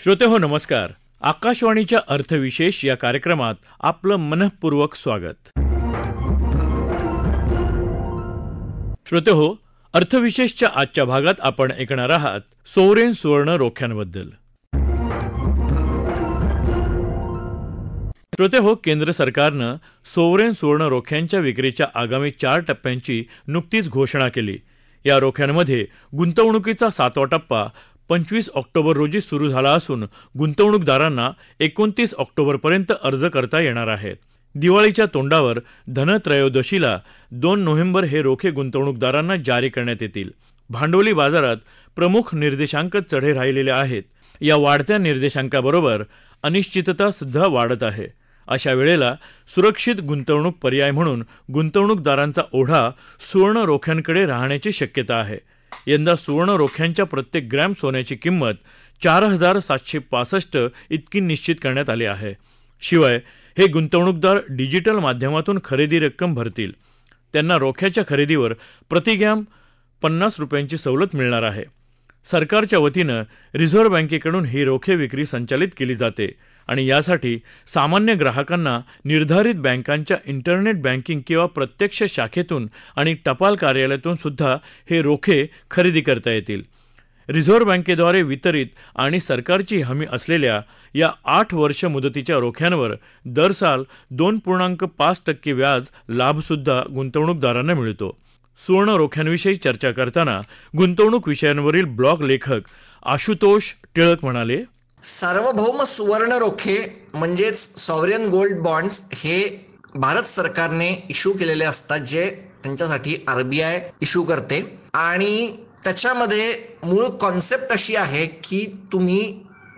श्रोतेहो नमस्कार. आकाशवाणीच्या अर्थविशेष या कार्यक्रमात आपलं मनःपूर्वक स्वागत. श्रोतेहो, अर्थविशेषच्या आजच्या भागात आपण ऐकणार आहात सोवरेन सुवर्ण रोख्यांबद्दल. श्रोतेहो, केंद्र सरकारनं सोवरेन सुवर्ण रोख्यांच्या विक्रीच्या आगामी 4 टप्प्यांची नुकतीच घोषणा केली. या रोख्यांमध्ये गुंतवणुकीचा 7वा टप्पा 25 ऑक्टोबर रोजी सुरू झाला असून गुंतवणूकदारांना 29 ऑक्टोबरपर्यंत अर्ज करता येणार आहेत. दिवाळीच्या तोंडावर धनत्रयोदशीला 2 नोव्हेंबर हे रोखे गुंतवणूकदारांना जारी करण्यात येतील. भांडवली बाजारात प्रमुख निर्देशांक चढे राहिलेले आहेत. या वाढत्या निर्देशांकाबरोबर अनिश्चितता सुद्धा वाढत आहे. अशा वेळेला सुरक्षित गुंतवणूक पर्याय म्हणून गुंतवणूकदारांचा ओढा सुवर्ण रोख्यांकडे राहण्याची शक्यता आहे. यंदा सुवर्ण रोख्यांच्या प्रत्येक ग्रॅम सोन्याची किंमत 4,765 इतकी निश्चित करण्यात आली आहे. शिवाय हे गुंतवणूकदार डिजिटल माध्यमातून खरेदी रक्कम भरतील. त्यांना रोख्याच्या खरेदीवर प्रति ग्रॅम 50 रुपयांची सवलत मिळणार आहे. सरकारच्या वतीनं रिझर्व्ह बँकेकडून ही रोखे विक्री संचालित केली जाते आणि यासाठी सामान्य ग्राहकांना निर्धारित बँकांच्या इंटरनेट बँकिंग किंवा प्रत्यक्ष शाखेतून आणि टपाल कार्यालयातून सुद्धा हे रोखे खरेदी करता येतील. रिझर्व्ह बँकेद्वारे वितरित आणि सरकारची हमी असलेल्या या 8 वर्ष मुदतीच्या रोख्यांवर दरसाल 2.5% व्याज लाभसुद्धा गुंतवणूकदारांना मिळतो. सुवर्ण रोख्यांविषयी चर्चा करताना गुंतवणूक विषयांवरील ब्लॉग लेखक आशुतोष टिळक म्हणाले, सार्वभौम सुवर्ण रोखे म्हणजेच सॉव्हरेन गोल्ड बॉन्ड्स हे भारत सरकारने इश्यू केलेले असतात, जे त्यांच्यासाठी RBI इश्यू करते. आणि त्याच्यामध्ये मूळ कॉन्सेप्ट अशी आहे की तुम्ही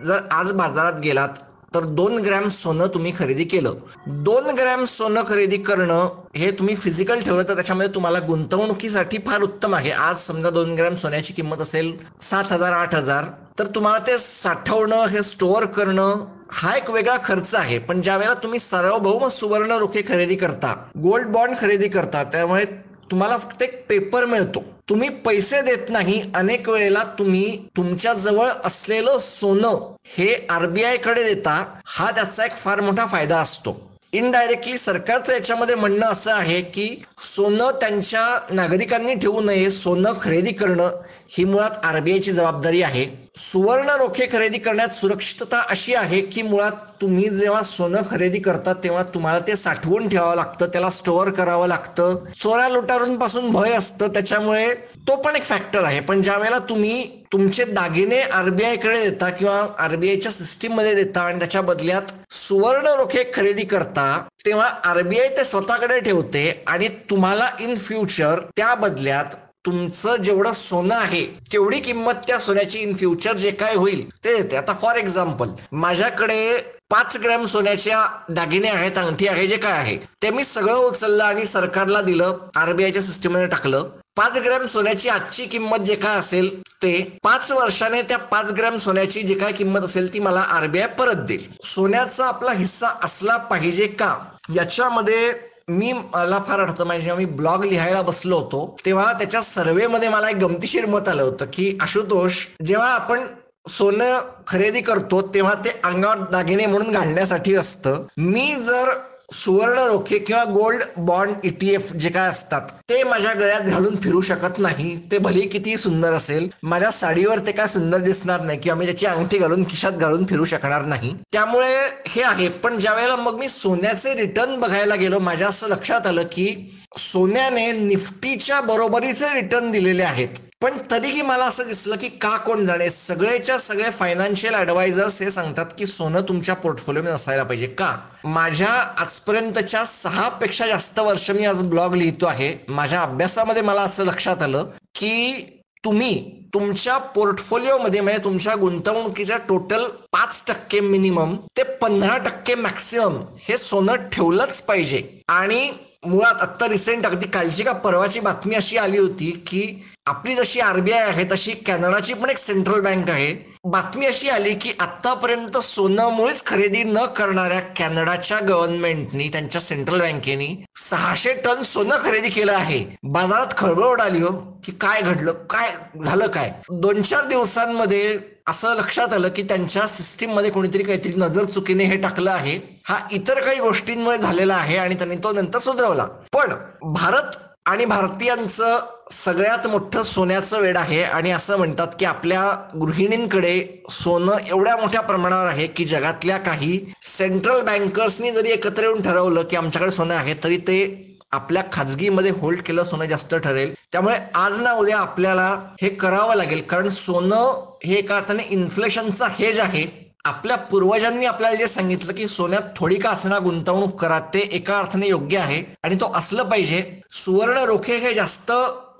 जर आज बाजारात गेलात तर 2 ग्रॅम सोनं तुम्ही खरेदी केलं. 2 ग्रॅम सोनं खरेदी करणं हे तुम्ही फिजिकल ठेवलं तर त्याच्यामध्ये तुम्हाला गुंतवणुकीसाठी फार उत्तम आहे. आज समजा 2 ग्रॅम सोन्याची किंमत असेल 7,000-8,000, तर तुम्हाला ते साठवणं, हे स्टोअर करणं हा एक वेगळा खर्च आहे. पण ज्या वेळेला तुम्ही सार्वभौम सुवर्ण रोखे खरेदी करता, गोल्ड बॉन्ड खरेदी करता, त्यामुळे तुम्हाला फक्त एक पेपर मिळतो. तुम्ही पैसे देत नाही. अनेक वेळेला तुम्ही तुमच्या जवळ असलेलं सोनं हे RBI कडे देता. हा त्याचा एक फार मोठा फायदा असतो. इनडायरेक्टली सरकारचं याच्यामध्ये म्हणणं असं आहे की सोनं त्यांच्या नागरिकांनी ठेवू नये, सोनं खरेदी करणं ही मुळात RBI ची जबाबदारी आहे. सुवर्ण रोखे खरेदी करण्यात सुरक्षितता अशी आहे की मुळात तुम्ही जेव्हा सोनं खरेदी करता तेव्हा तुम्हाला ते साठवून ठेवावं लागतं, त्याला स्टोअर करावं लागतं. चोऱ्या लुटारूंपासून भय असतं, त्याच्यामुळे तो पण एक फॅक्टर आहे. पण ज्या वेळेला तुम्ही तुमचे दागिने RBI कडे देता किंवा RBIच्या सिस्टीम मध्ये देता आणि त्याच्या बदल्यात सुवर्ण रोखे खरेदी करता, तेव्हा RBI ते स्वतःकडे ठेवते आणि तुम्हाला इन फ्युचर त्या बदल्यात तुमचं जेवढं सोनं आहे तेवढी किंमत त्या सोन्याची इन फ्युचर जे काय होईल ते देते. आता फॉर एक्झाम्पल, माझ्याकडे 5 ग्रॅम सोन्याच्या दागिने आहेत, अंगठी आहे, जे काय आहे ते मी सगळं उचललं आणि सरकारला दिलं, RBIच्या सिस्टीममध्ये टाकलं. 5 ग्रॅम सोन्याची आजची किंमत जे काय असेल ते 5 वर्षाने त्या 5 ग्रॅम सोन्याची जी काय किंमत असेल ती मला RBI परत देईल. सोन्याचा आपला हिस्सा असला पाहिजे का, याच्यामध्ये मला फार आठवतं, जेव्हा मी ब्लॉग लिहायला बसलो होतो तेव्हा त्याच्या सर्वेमध्ये मला एक गमतीशीर मत आलं होतं की आशुतोष, जेव्हा आपण सोनं खरेदी करतो तेव्हा ते अंगावर दागिने म्हणून घालण्यासाठी असतं. मी जर सुवर्ण रोखे किंवा गोल्ड बॉन्ड ETF जे काय असतात ते माझ्या गळ्यात घालून फिरू शकत नाही. ते भले किती सुंदर असेल, माझ्या साडीवर ते काय सुंदर दिसणार नाही किंवा मी त्याची अंगठी घालून खिशात घालून फिरू शकणार नाही. त्यामुळे हे आहे. पण ज्या वेळेला मग मी सोन्याचे रिटर्न बघायला गेलो, माझ्या असं लक्षात आलं की सोन्याने निफ्टीच्या बरोबरीचे रिटर्न दिलेले आहेत. पण तरीही मला असं दिसलं की का कोण जाणे, सगळेच्या सगळे फायनान्शियल ॲडवायझर्स हे सांगतात की सोनं तुमच्या पोर्टफोलिओमध्ये असायला पाहिजे. का? माझ्या आजपर्यंतच्या 6 पेक्षा जास्त वर्ष मी आज ब्लॉग लिहितो आहे. माझ्या अभ्यासामध्ये मला असं लक्षात आलं की तुम्ही तुमच्या पोर्टफोलिओमध्ये म्हणजे तुमच्या गुंतवणुकीच्या टोटल 5% मिनिमम ते 15% मॅक्सिमम हे सोनं ठेवलंच पाहिजे. आणि मुळात आत्ता रिसेंट अगदी कालची का परवाची बातमी अशी आली होती की आपली जशी RBI आहे तशी कॅनडाची पण एक सेंट्रल बँक आहे. बातमी अशी आली की आतापर्यंत सोनं मुळेच खरेदी न करणाऱ्या कॅनडाच्या गव्हर्नमेंटनी, त्यांच्या सेंट्रल बँकेनी 600 टन सोनं खरेदी केलं आहे. बाजारात खळबळ उडाली हो की काय घडलं, काय झालं, काय 2-4 दिवसांमध्ये असं लक्षात आलं की त्यांच्या सिस्टीममध्ये कोणीतरी काहीतरी नजर चुकीने हे टाकलं आहे. हा इतर काही गोष्टींमुळे झालेला आहे आणि त्यांनी तो नंतर सुधारवला. पण भारत आणि भारतीयांचं सगळ्यात मोठं सोन्याचं वेड आहे आणि असं म्हणतात की आपल्या गृहिणींकडे सोनं एवढ्या मोठ्या प्रमाणावर आहे की जगातल्या काही सेंट्रल बँकर्सनी जरी एकत्र येऊन ठरवलं की आमच्याकडे सोनं आहे तरी ते आपल्या खाजगीमध्ये होल्ड केलं सोनं जास्त ठरेल. त्यामुळे आज ना उद्या आपल्याला हे करावं लागेल, कारण सोनं हे एका अर्थाने इन्फ्लेशनचा हेज आहे. आपल्या पूर्वजांनी आपल्याला जे सांगितलं की सोन्यात थोडी का असणार गुंतवणूक करा, ते एका अर्थाने योग्य आहे आणि तो असलं पाहिजे. सुवर्ण रोखे हे जास्त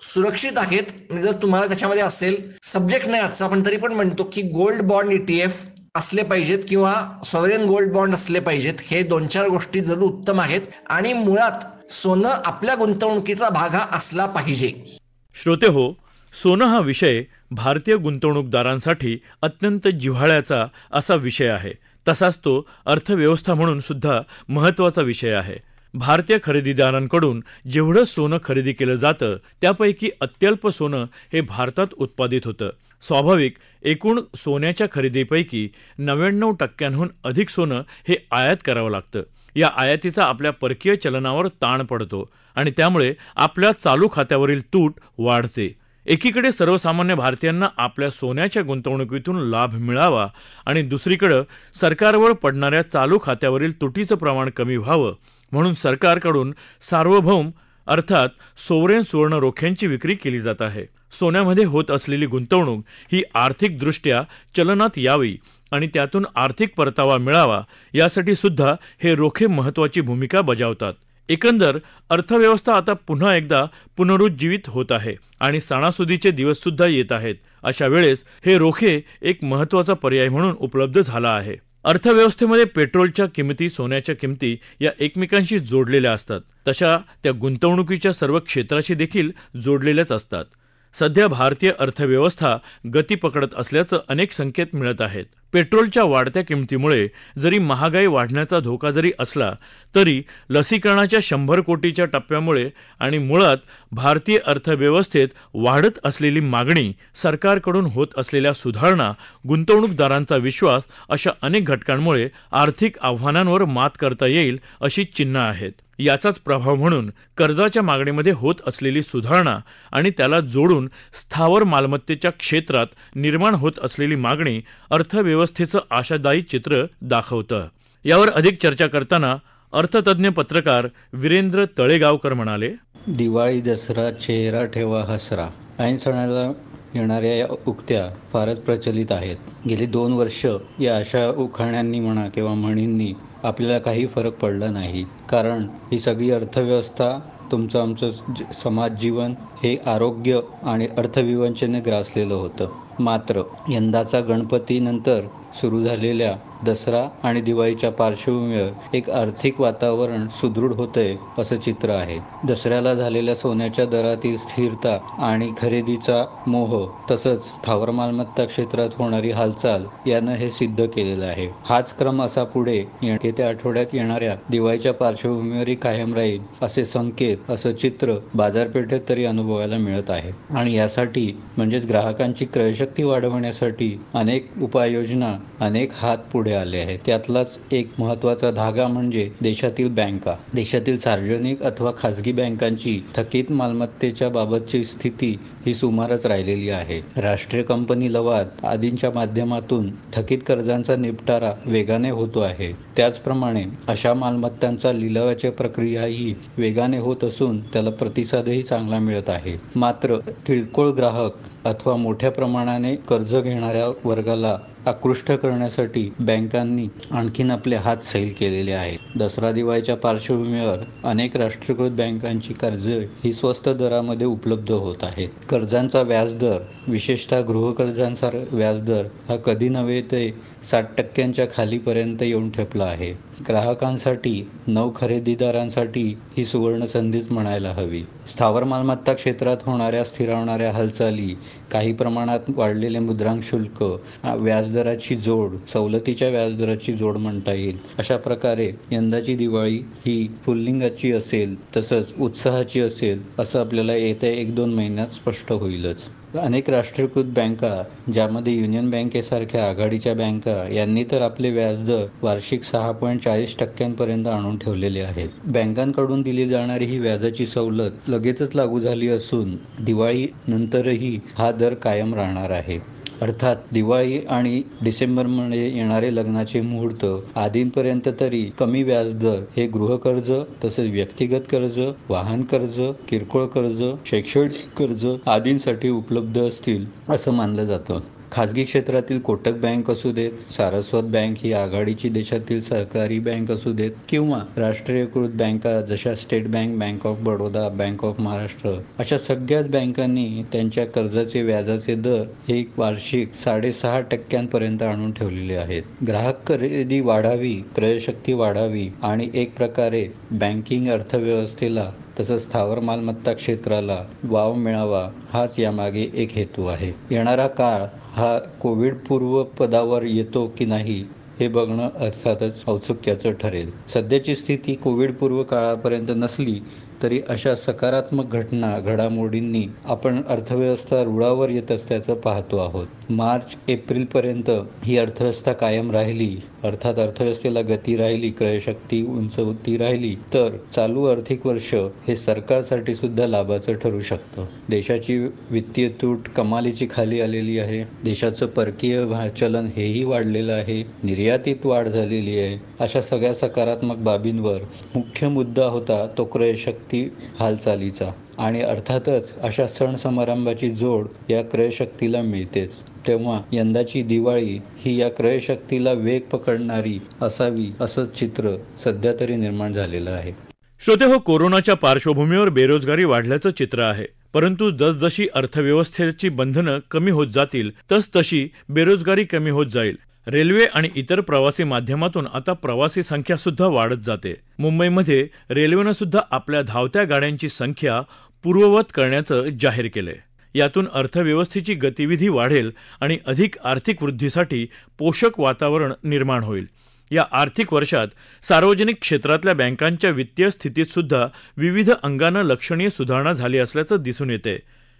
सुरक्षित आहेत. जर तुम्हाला त्याच्यामध्ये असेल, सब्जेक्ट नाही आजचा, पण तरी पण म्हणतो की गोल्ड बॉन्ड ETF असले पाहिजेत किंवा सॉव्हरेन गोल्ड बॉन्ड असले पाहिजेत. हे 2-4 गोष्टी जरूर उत्तम आहेत आणि मुळात सोनं आपल्या गुंतवणुकीचा भाग हा असला पाहिजे. श्रोते हो, सोनं हा विषय भारतीय गुंतवणूकदारांसाठी अत्यंत जिव्हाळ्याचा असा विषय आहे. तसाच तो अर्थव्यवस्था म्हणून सुद्धा महत्त्वाचा विषय आहे. भारतीय खरेदीदारांकडून जेवढं सोनं खरेदी केलं जातं त्यापैकी अत्यल्प सोनं हे भारतात उत्पादित होतं. स्वाभाविक एकूण सोन्याच्या खरेदीपैकी 99% अधिक सोनं हे आयात करावं लागतं. या आयातीचा आपल्या परकीय चलनावर ताण पडतो आणि त्यामुळे आपल्या चालू खात्यावरील तूट वाढते. एकीकडे सर्वसामान्य भारतीयांना आपल्या सोन्याच्या गुंतवणुकीतून लाभ मिळावा आणि दुसरीकडं सरकारवर पडणाऱ्या चालू खात्यावरील तुटीचं प्रमाण कमी व्हावं म्हणून सरकारकडून सार्वभौम अर्थात सोवरेन सुवर्ण रोख्यांची विक्री केली जात आहे. सोन्यामध्ये होत असलेली गुंतवणूक ही आर्थिकदृष्ट्या चलनात यावी आणि त्यातून आर्थिक परतावा मिळावा यासाठी सुद्धा हे रोखे महत्त्वाची भूमिका बजावतात. एकंदर अर्थव्यवस्था आता पुन्हा एकदा पुनरुज्जीवित होत आहे आणि सणासुदीचे दिवस सुद्धा येत आहेत. अशा वेळेस हे रोखे एक महत्त्वाचा पर्याय म्हणून उपलब्ध झाला आहे. अर्थव्यवस्थेमध्ये पेट्रोलच्या किमती, सोन्याच्या किमती या एकमेकांशी जोडलेल्या असतात, तशा त्या गुंतवणुकीच्या सर्व क्षेत्राशी देखील जोडलेल्याच असतात. सध्या भारतीय अर्थव्यवस्था गती पकडत असल्याचं अनेक संकेत मिळत आहेत. पेट्रोलच्या वाढत्या किमतीमुळे जरी महागाई वाढण्याचा धोका जरी असला तरी लसीकरणाच्या 100 कोटीच्या टप्प्यामुळे आणि मुळात भारतीय अर्थव्यवस्थेत वाढत असलेली मागणी, सरकारकडून होत असलेल्या सुधारणा, गुंतवणूकदारांचा विश्वास अशा अनेक घटकांमुळे आर्थिक आव्हानांवर मात करता येईल अशी चिन्ह आहेत. याचाच प्रभाव म्हणून कर्जाच्या मागणीमध्ये होत असलेली सुधारणा आणि त्याला जोडून स्थावर मालमत्तेच्या क्षेत्रात निर्माण होत असलेली मागणी अर्थव्यवस्थेचं आशादायी चित्र दाखवतं. यावर अधिक चर्चा करताना अर्थतज्ज्ञ पत्रकार वीरेंद्र तळेगावकर म्हणाले, दिवाळी, दसरा, चेहरा ठेवा हसरा, ऐन सणाला येणाऱ्या या उक्त्या फारच प्रचलित आहेत. गेली 2 वर्ष या अशा उखाण्यांनी म्हणा किंवा म्हणींनी आपल्याला काही फरक पडला नाही, कारण ही सगळी अर्थव्यवस्था, तुमचं आमचं समाज जीवन हे आरोग्य आणि अर्थविवंचनेने ग्रासलेलं होतं. मात्र यंदाचा गणपतीनंतर सुरू झालेल्या दसरा आणि दिवाळीच्या पार्श्वभूमीवर एक आर्थिक वातावरण सुदृढ होतंय असं चित्र आहे. दसऱ्याला झालेल्या सोन्याच्या दरातील स्थिरता आणि खरेदीचा मोह, तसंच स्थावर मालमत्ता क्षेत्रात होणारी हालचाल यानं हे सिद्ध केलेलं आहे. हाच क्रम असा पुढे येत्या आठवड्यात येणाऱ्या दिवाळीच्या पार्श्वभूमीवरही कायम राहील असे संकेत, असं चित्र बाजारपेठेत तरी अनुभवायला मिळत आहे. आणि यासाठी म्हणजेच ग्राहकांची क्रयशक्ती वाढवण्यासाठी अनेक उपाययोजना, अनेक हात पुढे आले आहेत. त्यातलाच एक महत्त्वाचा धागा म्हणजे देशातील बँका. देशातील सार्वजनिक अथवा खाजगी बँकांची थकीत मालमत्तेच्या बाबतची स्थिती ही सुमारच राहिलेली आहे. राष्ट्रीय कंपनी लवाद आदींच्या माध्यमातून थकीत कर्जांचा निपटारा वेगाने होतो आहे. त्याचप्रमाणे अशा मालमत्तांचा लिलावाची प्रक्रियाही वेगाने होत असून त्याला प्रतिसादही चांगला मिळत आहे. मात्र किरकोळ ग्राहक अथवा मोठ्या प्रमाणाने कर्ज घेणाऱ्या वर्गाला आकृष्ट करण्यासाठी बँकांनी आणखीन आपले हात सैल केलेले आहेत. दसरा दिवाळीच्या पार्श्वभूमीवर अनेक राष्ट्रीयकृत बँकांची कर्जे ही स्वस्त दरामध्ये उपलब्ध होत आहेत. कर्जांचा व्याजदर, विशेषतः गृहकर्जांचा व्याजदर हा कधी नव्हे ते 60% खालीपर्यंत येऊन ठेपला आहे. ग्राहकांसाठी, नवखरेदीदारांसाठी ही सुवर्ण संधीच म्हणायला हवी. स्थावर मालमत्ता क्षेत्रात होणाऱ्या स्थिरावणाऱ्या हालचाली, काही प्रमाणात वाढलेले मुद्रांक शुल्क, व्याजदराची जोड, सवलतीच्या व्याजदराची जोड म्हणता येईल. अशा प्रकारे यंदाची दिवाळी ही फुल्लिंगाची असेल, तसंच उत्साहाची असेल असं आपल्याला येत्या 1-2 महिन्यात स्पष्ट होईलच. अनेक राष्ट्रीयकृत बँका, ज्यामध्ये युनियन बँकेसारख्या आघाडीच्या बँका, यांनी तर आपले व्याजदर वार्षिक 6.40% आणून ठेवलेले आहेत. बँकांकडून दिली जाणारी ही व्याजाची सवलत लगेचच लागू झाली असून दिवाळी नंतरही हा दर कायम राहणार आहे. अर्थात दिवाळी आणि डिसेंबरमध्ये येणारे लग्नाचे मुहूर्त आदींपर्यंत तरी कमी व्याजदर हे गृहकर्ज, तसेच व्यक्तिगत कर्ज, वाहन कर्ज, किरकोळ कर्ज, शैक्षणिक कर्ज आदींसाठी उपलब्ध असतील असं मानलं जातं. खाजगी क्षेत्रातील कोटक बँक असू देत, सारस्वत बँक ही आघाडीची देशातील सहकारी बँक असू देत, किंवा राष्ट्रीयकृत बँका जशा state bank, bank of Baroda, bank of Maharashtra, अशा सगळ्याच बँकांनी त्यांच्या कर्जाचे व्याजाचे दर हे वार्षिक 6.5% आणून ठेवलेले आहेत. ग्राहक खरेदी वाढावी, क्रयशक्ती वाढावी आणि एक प्रकारे बँकिंग अर्थव्यवस्थेला तसंच स्थावर मालमत्ता क्षेत्राला वाव मिळावा, हाच यामागे एक हेतू आहे. येणारा काळ हा कोविड पूर्व पदावर येतो की नाही हे बघणं अर्थातच औत्सुक्याचं ठरेल. सध्याची स्थिती कोविड पूर्व काळापर्यंत नसली तरी अशा सकारात्मक घडामोडींनी आपण अर्थव्यवस्था रुळावर येत असल्याचं पाहतो आहोत. मार्च एप्रिलपर्यंत ही अर्थव्यवस्था कायम राहिली, अर्थात अर्थव्यवस्थेला गती राहिली, क्रयशक्ती उंचवती राहिली, तर चालू आर्थिक वर्ष हे सरकारसाठी सुद्धा लाभाचं ठरू शकतं. देशाची वित्तीय तूट कमालीची खाली आलेली आहे. देशाचं परकीय चलन हेही वाढलेलं आहे. निर्यातीत वाढ झालेली आहे. अशा सगळ्या सकारात्मक बाबींवर मुख्य मुद्दा होता तो क्रयशक्ती हालचालीचा, आणि अर्थातच अशा सण समारंभाची जोड या क्रयशक्तीला मिळतेच. तेव्हा यंदाची दिवाळी ही या क्रयशक्तीला वेग पकडणारी असावी असं चित्र सध्या तरी निर्माण झालेलं आहे. श्रोते हो, कोरोनाच्या पार्श्वभूमीवर बेरोजगारी वाढल्याचं चित्र आहे. परंतु जसजशी अर्थव्यवस्थेची बंधनं कमी होत जातील तसतशी बेरोजगारी कमी होत जाईल. रेल्वे आणि इतर प्रवासी माध्यमातून आता प्रवासी संख्या सुद्धा वाढत जाते. मुंबईमध्ये रेल्वेनं सुद्धा आपल्या धावत्या गाड्यांची संख्या पूर्ववत करण्याचं जाहीर केलंय. यातून अर्थव्यवस्थेची गतिविधी वाढेल आणि अधिक आर्थिक वृद्धीसाठी पोषक वातावरण निर्माण होईल. या आर्थिक वर्षात सार्वजनिक क्षेत्रातल्या बँकांच्या वित्तीय स्थितीत सुद्धा विविध अंगानं लक्षणीय सुधारणा झाली असल्याचं दिसून येते.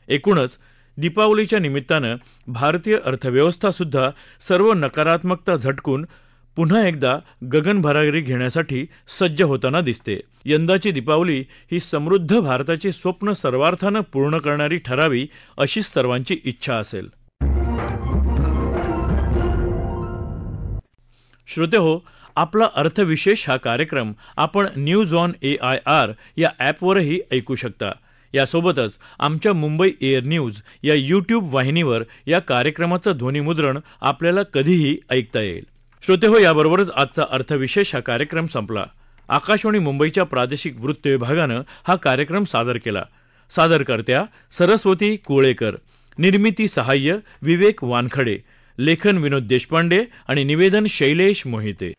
एकूणच दीपावलीच्या निमित्तानं भारतीय अर्थव्यवस्था सुद्धा सर्व नकारात्मकता झटकून पुन्हा एकदा गगनभरारी घेण्यासाठी सज्ज होताना दिसते. यंदाची दीपावली ही समृद्ध भारताचे स्वप्न सर्वार्थानं पूर्ण करणारी ठरावी अशीच सर्वांची इच्छा असेल. श्रोते हो, आपला अर्थविशेष हा कार्यक्रम आपण न्यूज ऑन AIR या ॲपवरही ऐकू शकता. यासोबतच आमच्या मुंबई एअर न्यूज या यूट्यूब वाहिनीवर या कार्यक्रमाचं ध्वनिमुद्रण आपल्याला कधीही ऐकता येईल. श्रोते हो, याबरोबरच आजचा अर्थविशेष हा कार्यक्रम संपला. आकाशवाणी मुंबईच्या प्रादेशिक वृत्त विभागानं हा कार्यक्रम सादर केला. सादरकर्त्या सरस्वती कोळेकर, निर्मिती सहाय्य विवेक वानखडे, लेखन विनोद देशपांडे आणि निवेदन शैलेश मोहिते.